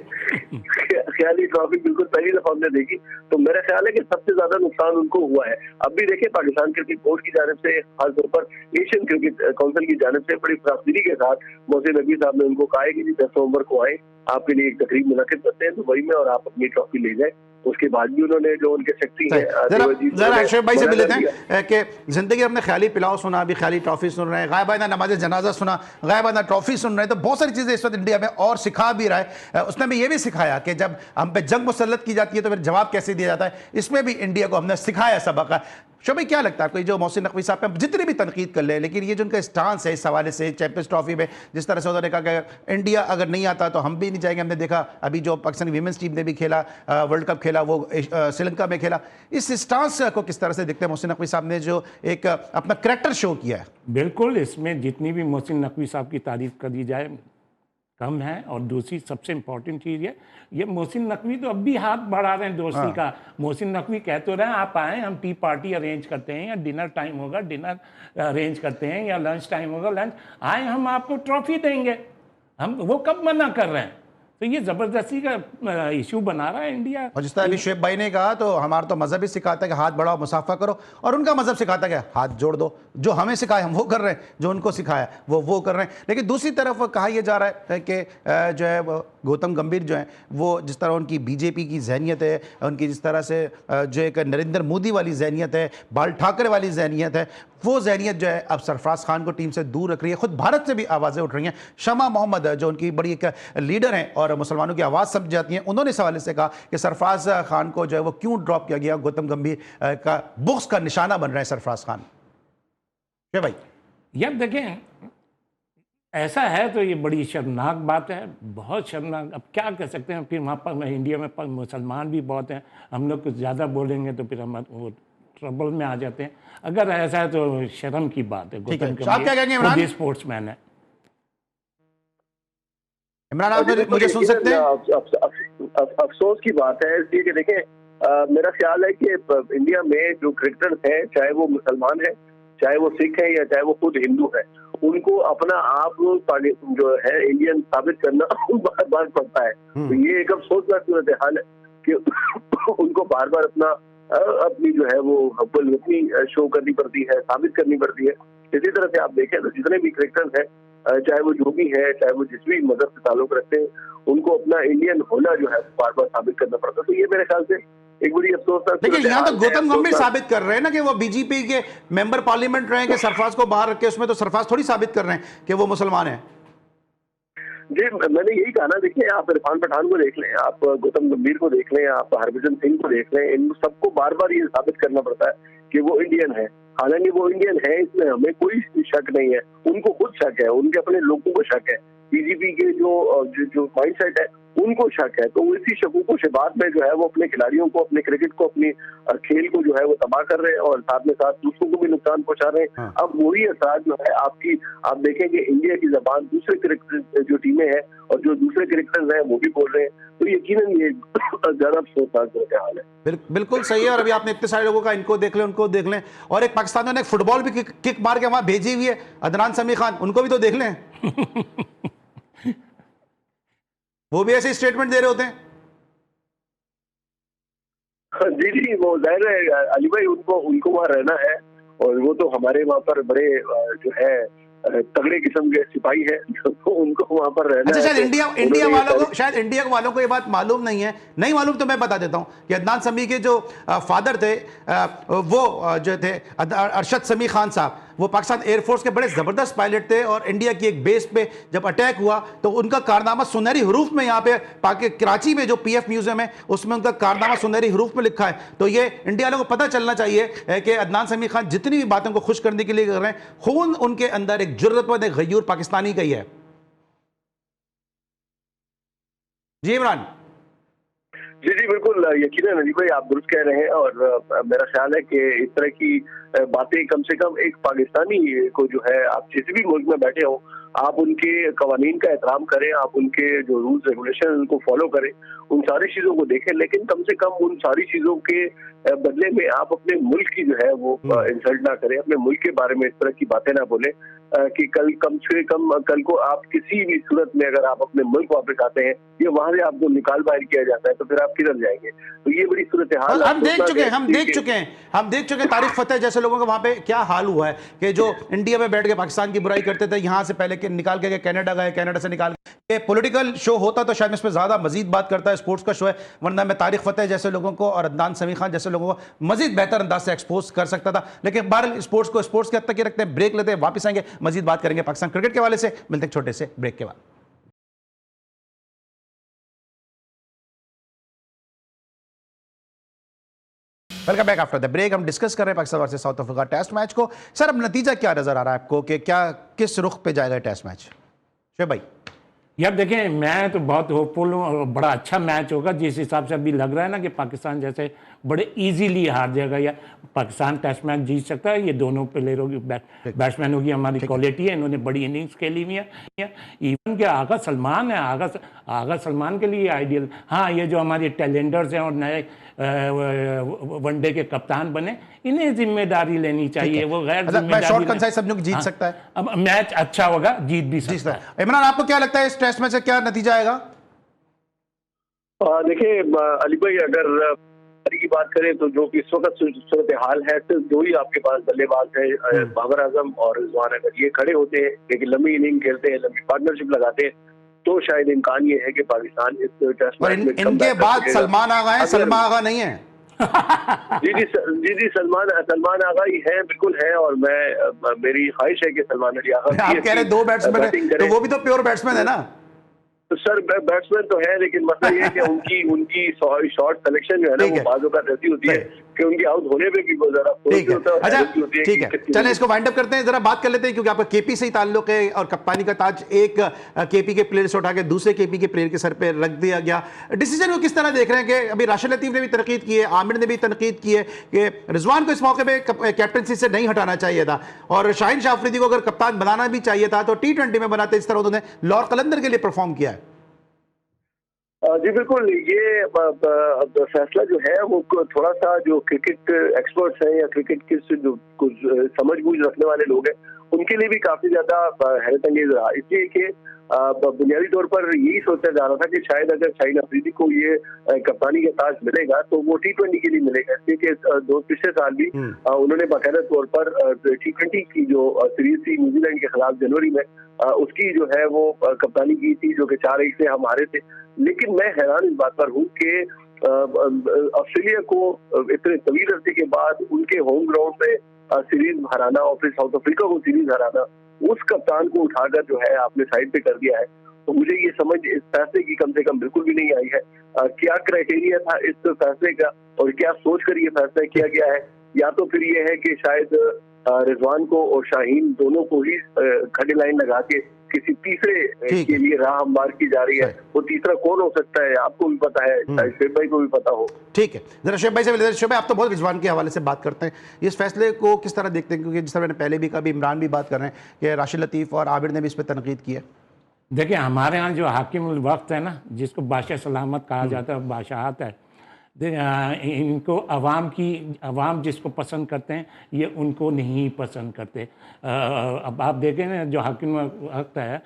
ख्याली ट्रॉफी बिल्कुल पहली दफा हमने देखी। तो मेरा ख्याल है कि सबसे ज्यादा नुकसान उनको हुआ है। अब भी देखिए, पाकिस्तान क्रिकेट बोर्ड की जानिब से, खासतौर पर एशियन क्रिकेट काउंसिल की जानिब से बड़ी फराखदिली के साथ मोहसिन नकवी साहब ने उनको कहा है कि 10 नवंबर को आए, आपके लिए एक तकरीब मुनक्किद करते हैं दुबई में और आप अपनी ट्रॉफी ले जाए। उसके बाद भी उन्होंने जो उनके सेक्रेटरी हैं, जरा शोएब भाई से मिले थे कि जिंदगी हमने ख्याली पिलाओ सुना, अभी ख्याली ट्रॉफी सुन रहे हैं, गायबाना नमाज जनाजा सुना, गायबाना ट्रॉफी सुन रहे हैं, तो बहुत सारी चीजें इस वक्त इंडिया में और सिखा भी रहा है। उसने हमें यह भी सिखाया कि जब हम पे जंग मुसल्लत की जाती है तो फिर जवाब कैसे दिया जाता है, इसमें भी इंडिया को हमने सिखाया सबक। शोभी, क्या लगता है आपको जो मोहसिन नकवी साहब पे जितनी भी तनकीद कर ले, लेकिन ये जो उनका स्टांस है इस हवाले से चैंपियंस ट्रॉफी में, जिस तरह से उन्होंने कहा कि इंडिया अगर नहीं आता तो हम भी नहीं जाएंगे। हमने देखा अभी जो पाकिस्तानी वीमेंस टीम ने भी खेला, वर्ल्ड कप खेला, वो श्रीलंका में खेला। इस स्टांस को किस तरह से देखते हैं मोहसिन नकवी साहब ने जो एक अपना करैक्टर शो किया है? बिल्कुल, इसमें जितनी भी मोहसिन नकवी साहब की तारीफ करी जाए कम है। और दूसरी सबसे इम्पोर्टेंट चीज़ है, ये मोहसिन नकवी तो अब भी हाथ बढ़ा रहे हैं दोस्ती का। मोहसिन नकवी कह तो रहे हैं आप आएँ, हम टी पार्टी अरेंज करते हैं, या डिनर टाइम होगा डिनर अरेंज करते हैं, या लंच टाइम होगा लंच, आए हम आपको ट्रॉफी देंगे। हम वो कब मना कर रहे हैं? तो ये ज़बरदस्ती का इशू बना रहा है इंडिया। और जिस तरह अभी शुएब भाई ने कहा, तो हमारा तो मजहब ही सिखाता है कि हाथ बढ़ाओ, मुसाफा करो, और उनका मजहब सिखाता है कि हाथ जोड़ दो। जो हमें सिखाया हम वो कर रहे हैं, जो उनको सिखाया वो कर रहे हैं। लेकिन दूसरी तरफ कहा यह जा रहा है कि जो है गौतम गंभीर जो है वो जिस तरह उनकी बीजेपी की जहनीत है, उनकी जिस तरह से जो एक नरेंद्र मोदी वाली जहनीत है, बाल ठाकरे वाली जहनीत है, वो जहनीत जो है अब सरफराज खान को टीम से दूर रख रही है। खुद भारत से भी आवाज़ें उठ रही हैं। शमा मोहम्मद जो उनकी बड़ी एक लीडर हैं और मुसलमानों की आवाज़ समझ जाती हैं, उन्होंने इस हवाले से कहा कि सरफराज खान को जो है वो क्यों ड्रॉप किया गया। गौतम गंभीर का बुक्स का निशाना बन रहे हैं सरफराज खान। क्या भाई? यार देखें, ऐसा है तो ये बड़ी शर्मनाक बात है, बहुत शर्मनाक। अब क्या कर सकते हैं, फिर वहाँ पर इंडिया में मुसलमान भी बहुत हैं, हम लोग कुछ ज़्यादा बोलेंगे तो फिर हम वो ट्रबल में आ जाते हैं। अगर ऐसा है तो शर्म की बात है। ठीक है, आप क्या कहेंगे इमरान? स्पोर्ट्समैन है इमरान, आप मुझे सुन सकते हैं? अफसोस की बात है इसलिए कि देखें, मेरा ख्याल है कि इंडिया में जो क्रिकेटर्स हैं, चाहे वो मुसलमान है, चाहे वो सिख है, या चाहे वो खुद हिंदू है, उनको अपना आप जो है इंडियन साबित करना बार बार पड़ता है। तो ये एक अफसोसनाक सूरत हाल है कि उनको बार बार अपनी जो है वो अपनी शो करनी पड़ती है, साबित करनी पड़ती है। इसी तरह से आप देखें तो जितने भी क्रिकेटर्स हैं, चाहे वो जो भी है, चाहे वो जिस भी मजहब से ताल्लुक रखते हैं, उनको अपना इंडियन होना जो है बार बार साबित करना पड़ता है। तो ये मेरे ख्याल से एक बड़ी अफसोसनाक। लेकिन यहाँ तो गौतम गंभीर साबित कर रहे हैं ना कि वो बीजेपी के मेंबर पार्लियामेंट रहे हैं, कि सरफराज को बाहर रख के, उसमें तो सरफराज थोड़ी साबित कर रहे हैं कि वो मुसलमान है। जी, मैंने यही कहा ना, देखिए आप इरफान पठान को देख लें, आप गौतम गंभीर को देख लें, आप हरभजन सिंह को देख लें, इन सबको बार बार ये साबित करना पड़ता है कि वो इंडियन है। हालांकि वो इंडियन है, इसमें हमें कोई शक नहीं है, उनको खुद शक है, उनके अपने लोगों को शक है, बीजेपी के जो माइंडसेट है उनको शक है। तो इसी शकूकों से बाद में जो है वो अपने खिलाड़ियों को, अपने क्रिकेट को, अपनी खेल को जो है वो तबाह कर रहे हैं, और साथ में साथ दूसरों को भी नुकसान पहुंचा रहे हैं। अब वही असर जो है आप देखेंगे इंडिया की जबान दूसरे क्रिकेट जो टीमें हैं और जो दूसरे क्रिकेटर्स हैं वो भी बोल रहे हैं। तो यकीनन ये ज्यादा अफसोसनाक हाल है। बिल्कुल सही है। और अभी आपने इतने सारे लोगों का, इनको देख लें, उनको देख लें, और एक पाकिस्तानियों ने फुटबॉल भी किक मार के वहां भेजी हुई है, अदनान समी खान, उनको भी तो देख लें। वो भी ऐसे स्टेटमेंट दे रहे होते हैं। जी जी, वो जाहिर है अली भाई, उनको वहाँ रहना है, और वो तो हमारे वहाँ पर बड़े जो है तगड़े किस्म के सिपाही है, तो उनको वहाँ पर रहना है। शायद इंडिया वालों को ये बात मालूम नहीं है। नहीं मालूम तो मैं बता देता हूँ कि अदनान समी के जो फादर थे, वो जो थे अरशद समी खान साहब, वो पाकिस्तान एयरफोर्स के बड़े ज़बरदस्त पायलट थे, और इंडिया की एक बेस पे जब अटैक हुआ तो उनका कारनामा सुनहरी हरूफ में यहाँ पे कराची में जो पीएफ म्यूजियम है उसमें उनका कारनामा सुनहरी हरूफ में लिखा है। तो ये इंडिया वालों को पता चलना चाहिए कि अदनान समी खान जितनी भी बातों को खुश करने के लिए कर रहे हैं, खून उनके अंदर एक जुर्रतमंद, एक गयूर पाकिस्तानी का ही है। जी इमरान। जी जी, बिल्कुल यकीनन अली भाई, आप दुरुस्त कह रहे हैं। और मेरा ख्याल है कि इस तरह की बातें कम से कम एक पाकिस्तानी को जो है, आप जिस भी मुल्क में बैठे हो, आप उनके कवानीन का एहतराम करें, आप उनके जो रूल्स रेगुलेशन उनको फॉलो करें, उन सारी चीजों को देखें, लेकिन कम से कम उन सारी चीजों के बदले में आप अपने मुल्क की जो है वो इंसल्ट ना करें, अपने मुल्क के बारे में इस तरह की बातें ना बोलें कि कम से कम कल को आप किसी भी सूरत में अगर आप अपने मुल्क वापस आते हैं या वहां से आपको निकाल बाहर किया जाता है तो फिर आप किधर जाएंगे। तो ये बड़ी सूरत हाल हम देख चुके हैं तारिक फतेह जैसे लोगों का वहां पे क्या हाल हुआ है कि जो इंडिया में बैठ के पाकिस्तान की बुराई करते थे, यहां से पहले निकाल के कनाडा गए, कनाडा से निकाल के। पॉलिटिकल शो होता तो शायद इसमें ज्यादा मजीद बात करता है, स्पोर्ट्स का शो है, वरना मैं तारिक फतेह जैसे लोगों को और अदनान समी खान जैसे लोगों को मजीद बेहतर अंदाज से एक्सपोज कर सकता था। लेकिन बहरहाल स्पोर्ट्स को स्पोर्ट्स के हद तक ही रखते हैं। ब्रेक लेते हैं, वापस आएंगे, मजीद बात करेंगे पाकिस्तान क्रिकेट के हवाले से। मिलते हैं छोटे से ब्रेक के बाद। Welcome back after the break. हम डिस्कस कर रहे हैं Pakistan versus South Africa test match को। सर, अब नतीजा क्या नजर आ रहा है आपको कि क्या किस रुख पे जाएगा टेस्ट मैच? शेख भाई। यार देखें, मैं तो बहुत होपफुल हूँ और बड़ा अच्छा मैच होगा। जिस हिसाब से अभी लग रहा है ना कि पाकिस्तान जैसे बड़े इजीली हार जाएगा या पाकिस्तान टेस्ट मैच जीत सकता है। ये दोनों प्लेयरों की बैट्समैनों की हमारी क्वालिटी है, इन्होंने बड़ी इनिंग्स खेली हुई है। इवन के आगा सलमान है, आगा सलमान के लिए आइडियल। हाँ, ये जो हमारे टैलेंटर्स हैं और नए वनडे के कप्तान बने, इन्हें जिम्मेदारी लेनी चाहिए। वो गैर जिम्मेदारी जीत सकता है। अब मैच अच्छा होगा, जीत भी सकता है। इमरान, आपको क्या लगता है इस टेस्ट मैच से क्या नतीजा आएगा? देखिए अली भाई, अगर की बात करें तो जो कि इस वक्त सूरत हाल है, सिर्फ दो ही आपके पास बल्लेबाज है, बाबर आजम और रिजवान। अगर ये खड़े होते हैं, एक लंबी इनिंग खेलते हैं, लंबी पार्टनरशिप लगाते हैं, तो शायद इम्कान ये है कि पाकिस्तान इस टेस्ट मैच में इनके बाद सलमान आगा है, सलमा आगा नहीं है। जी, सलमान आगा ही है, बिल्कुल है। और मेरी ख्वाहिश है कि सलमान अली आगा, आप कह रहे दो बैट्समैन है, तो वो भी तो प्योर बैट्समैन है ना। तो सर बैट्समैन तो है, लेकिन मसला ये है कि उनकी शॉट सिलेक्शन जो है ना, वो बाजू का रहती होती है कि उनके आउट होने पे भी बहुत ज्यादा अच्छा, ठीक है, चलें इसको वाइंड अप करते हैं। जरा बात कर लेते हैं, क्योंकि आपका केपी से ही ताल्लुक है और कप्तानी का ताज एक केपी के प्लेयर से उठा के दूसरे केपी के प्लेयर के सर पे रख दिया गया। डिसीजन को किस तरह देख रहे हैं कि अभी राशिद लतीफ ने भी तनकीद की है, आमिर ने भी तनकीद की है कि रिजवान को इस मौके पे कैप्टनसी से नहीं हटाना चाहिए था और शाहीन शाह अफरीदी को अगर कप्तान बनाना भी चाहिए था तो T20 में बनाते। इस तरह उन्होंने लॉर्ड कलंदर के लिए परफॉर्म किया है। जी बिल्कुल, ये फैसला जो है वो थोड़ा सा जो क्रिकेट एक्सपर्ट्स हैं या क्रिकेट के जो कुछ समझ बूझ रखने वाले लोग हैं, उनके लिए भी काफी ज्यादा हैरत अंगेज रहा। इसलिए कि बुनियादी तौर पर यही सोचा जा रहा था कि शायद अगर शाहीन अफरीदी को ये कप्तानी का ताज मिलेगा तो वो T20 के लिए मिलेगा। इसलिए कि पिछले साल भी उन्होंने बाकायदा तौर पर T20 की जो सीरीज थी न्यूजीलैंड के खिलाफ जनवरी में, उसकी जो है वो कप्तानी की थी, जो कि 4-1 से हम हारे थे। लेकिन मैं हैरान इस बात पर हूँ कि ऑस्ट्रेलिया को इतने तवील अरसे के बाद उनके होम ग्राउंड पे सीरीज हराना और फिर साउथ अफ्रीका को सीरीज हराना, उस कप्तान को उठाकर जो है आपने साइड पे कर दिया है। तो मुझे ये समझ इस फैसले की कम से कम बिल्कुल भी नहीं आई है। क्या क्राइटेरिया था इस फैसले का और क्या सोच कर ये फैसला किया गया है? या तो फिर ये है कि शायद रिजवान को और शाहीन दोनों को ही खड़ी लाइन लगा के किसी तीसरे के लिए राह हमवार की जा रही है। वो तीसरा कौन हो सकता है? आपको भी पता है, शायद शेख भाई को भी पता हो। ठीक है, जरा शेख भाई से, शेख भाई आप तो बहुत रिजवान के हवाले से बात करते हैं, इस फैसले को किस तरह देखते हैं? क्योंकि जिस तरह मैंने पहले भी कहा, इमरान भी बात कर रहे हैं कि राशिद लतीफ और आबिर ने भी इस पर तनकीद की है। देखिए, हमारे यहाँ जो हाकिमुल वक्त है ना, जिसको बादशाह सलामत कहा जाता है, बादशाहत है, इनको अवाम जिसको पसंद करते हैं, ये उनको नहीं पसंद करते। अब आप देखें ना, जो हाकिम वक्त है,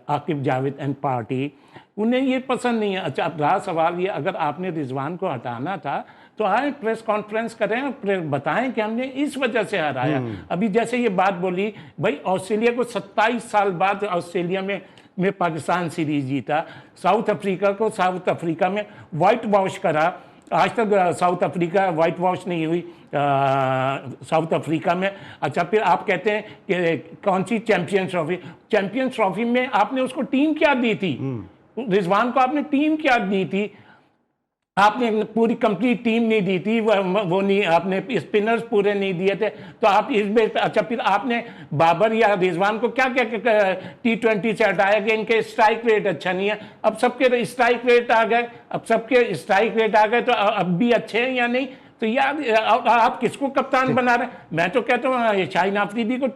आकिब जावेद एंड पार्टी, उन्हें ये पसंद नहीं है। अच्छा, अब रहा सवाल ये, अगर आपने रिजवान को हटाना था तो आए प्रेस कॉन्फ्रेंस करें और बताएं कि हमने इस वजह से हराया। अभी जैसे ये बात बोली, भाई ऑस्ट्रेलिया को 27 साल बाद ऑस्ट्रेलिया में पाकिस्तान सीरीज जीता, साउथ अफ्रीका में वाइट वॉश करा। आज तक साउथ अफ्रीका वाइट वॉश नहीं हुई साउथ अफ्रीका में। अच्छा, फिर आप कहते हैं कि कौन सी चैंपियंस ट्रॉफी में आपने उसको टीम क्या दी थी? रिजवान को आपने टीम क्या दी थी? आपने पूरी कंप्लीट टीम नहीं दी थी, वो नहीं, आपने स्पिनर्स पूरे नहीं दिए थे। तो आप इस बेस पे, अच्छा फिर आपने बाबर या रिजवान को क्या क्या T20 से हटाया कि इनके स्ट्राइक रेट अच्छा नहीं है। अब सबके स्ट्राइक रेट आ गए, तो अब भी अच्छे हैं या नहीं? तो यार आप किसको कप्तान बना रहे हैं? मैं तो कहता हूँ शाहीन अफरीदी को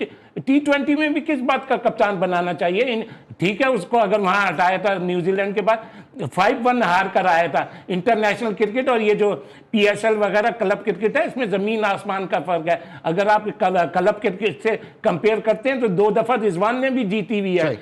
T20 में भी किस बात का कप्तान बनाना चाहिए। ठीक है, उसको अगर वहाँ हटाया था न्यूजीलैंड के बाद 5-1 हार कर आया था। इंटरनेशनल क्रिकेट और ये जो PSL वगैरह क्लब क्रिकेट है, इसमें ज़मीन आसमान का फ़र्क है। अगर आप क्लब क्रिकेट से कंपेयर करते हैं तो 2 दफ़ा रिजवान ने भी जीती हुई है,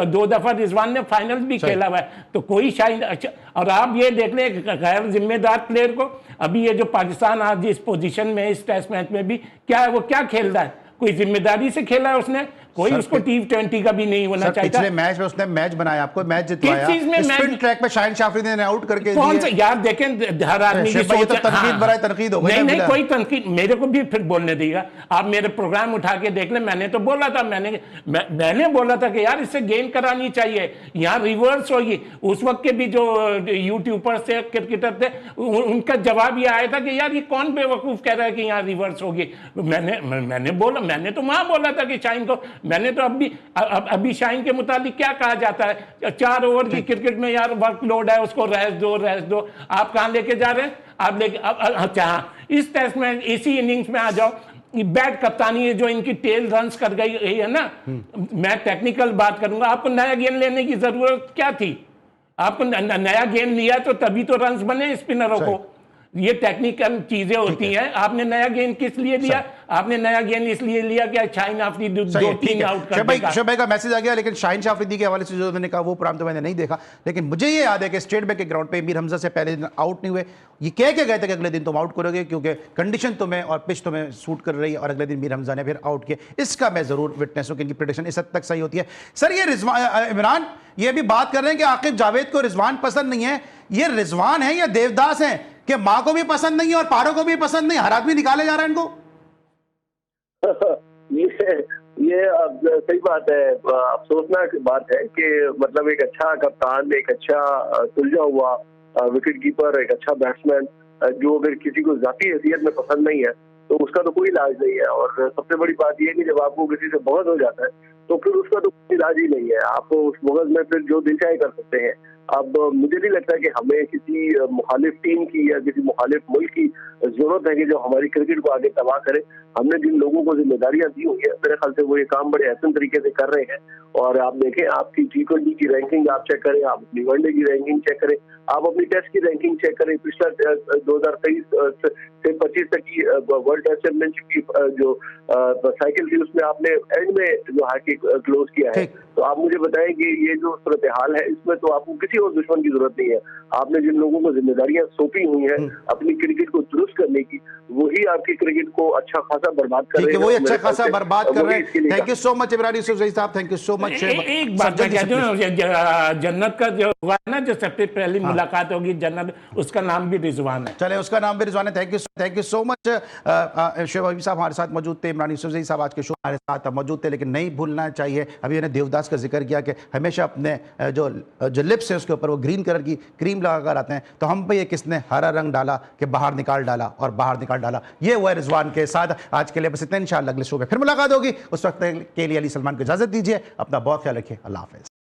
2 दफ़ा रिजवान ने फाइनल भी खेला हुआ है। तो कोई शायद अच्छा, और आप ये देख लें गैर जिम्मेदार प्लेयर को, अभी ये जो पाकिस्तान आज इस पोजीशन में इस टेस्ट मैच में भी क्या है, वो क्या खेल रहा है? कोई जिम्मेदारी से खेला है उसने? कोई उसको T20 का भी नहीं होना चाहिए। पिछले मैच में उसने मैच बनाया, आपको मैच जितवाया, किस चीज में स्पिन ट्रैक पे शाहिन शाफरी ने आउट करके कौन सा यार देखें, हर आदमी की सोच तो तनकीद बराए तनकीद हो गई। नहीं कोई तनकीद, मेरे को भी फिर बोलने देगा। आप मेरे प्रोग्राम उठा के देख ले, मैंने तो बोला था, मैंने बोला था कि यार इससे गेन करानी चाहिए, यहाँ रिवर्स होगी। उस वक्त के भी जो यूट्यूबर थे, क्रिकेटर थे, उनका जवाब ये आया था कि यार ये कौन बेवकूफ कह रहा है कि यहाँ रिवर्स होगी। मैंने तो वहां बोला था कि शाहीन को, मैंने तो अभी शाहीन के मुतालिक क्या कहा जाता है, 4 ओवर की क्रिकेट में यार वर्कलोड है, उसको रेस्ट दो। आप कहां लेके जा रहे हैं? आप लेके अच्छा इस टेस्ट में इसी इनिंग्स में आ जाओ, बैट कप्तानी है जो इनकी टेल रन्स कर गई है ना। मैं टेक्निकल बात करूंगा, आपको नया गेंद लेने की जरूरत क्या थी? आपको नया गेंद लिया तो तभी तो रन्स बने स्पिनरों को। ये टेक्निकल चीजें होती हैं। आपने नया गेंद किस लिए लिया? आपने नया गेंद इसलिए लिया कि शाहीन आफरीदी 2-3 आउट कर देगा। शोएब का मैसेज आ गया, लेकिन शाहीन आफरीदी के हवाले से जो मैंने कहा वो प्रोग्राम तो मैंने नहीं देखा, लेकिन मुझे ये याद है कि स्टेट बैंक के ग्राउंड पे मीर हमजा से पहले दिन आउट नहीं हुए। ये कह के गए थे कि अगले दिन तुम आउट करोगे क्योंकि कंडीशन तुम्हें और पिच तुम्हें सूट कर रही है, और अगले दिन मीर हमजा ने फिर आउट किया। इसका मैं जरूर विटनेस हूं कि इनकी प्रेडिक्शन इस हद तक सही होती है। सर ये इमरान ये भी बात कर रहे हैं कि आकिब जावेद को रिजवान पसंद नहीं है। ये रिजवान है या देवदास है कि मां को भी पसंद नहीं है और पारो को भी पसंद नहीं? हर आदमी निकाले जा रहा है इनको। ये सही बात है, अफसोसनाक बात है कि मतलब एक अच्छा कप्तान, एक अच्छा सुलझा हुआ विकेट कीपर, एक अच्छा बैट्समैन जो अगर किसी को जाती हैसियत में पसंद नहीं है तो उसका तो कोई इलाज नहीं है। और सबसे बड़ी बात यह है कि जब आपको किसी से बग़ज़ हो जाता है तो फिर उसका तो कोई इलाज ही नहीं है। आप उस बग़ज़ में फिर जो दिल चाहे कर सकते हैं। अब मुझे नहीं लगता कि हमें किसी मुखालिफ टीम की या किसी मुखालिफ मुल्क की जरूरत है कि जो हमारी क्रिकेट को आगे तबाह करे। हमने जिन लोगों को जिम्मेदारियां दी हुई है, मेरे ख्याल से वो ये काम बड़े एहसन तरीके से कर रहे हैं। और आप देखें, आपकी T20 की रैंकिंग आप चेक करें, आप अपनी वनडे की रैंकिंग चेक करें, आप अपनी टेस्ट की रैंकिंग चेक करें। पिछला 2023 से 25 तक की वर्ल्ड टेस्ट चैंपियनशिप की जो साइकिल थी उसमें आपने एंड में जो हाकी क्लोज किया है। तो आप मुझे बताएं कि ये जो सूरत हाल है इसमें तो आपको किसी और दुश्मन की जरूरत नहीं है। आपने जिन लोगों को जिम्मेदारियां सौंपी हुई हैं अपनी क्रिकेट को दुरुस्त करने की, वही आपकी क्रिकेट को अच्छा खासा बर्बाद कर रहे हैं। वही अच्छा खासा बर्बाद कर रहे हैं। Thank you so much Imran Yousafzai साहब, थैंक यू सो मच। एक बात मैं कहता हूं, जन्नत का जो हुआ ना, जो सबसे पहली मुलाकात होगी जन्नत, उसका नाम भी रिजवान है। चले, उसका नाम भी रिजवान है। Thank you so much. Shoaib Habib sahab हमारे साथ मौजूद थे, इमरान यूसुफजई साहब आज के शो हमारे साथ मौजूद थे। लेकिन नहीं भूलना चाहिए, अभी मैंने देवदास का जिक्र किया कि हमेशा अपने जो लिप्स है उसके ऊपर वो ग्रीन कलर की क्रीम लगाकर आते हैं। तो हम पे ये किसने हरा रंग डाला कि बाहर निकाल डाला, और बाहर निकाल डाला। ये हुआ रिजवान के साथ। आज के लिए बस इतना, इंशाअल्लाह अगले शो में फिर मुलाकात होगी। उस वक्त के लिए अली सलमान को इजाजत दीजिए। अपना बहुत ख्याल रखिए। अल्लाह हाफिज।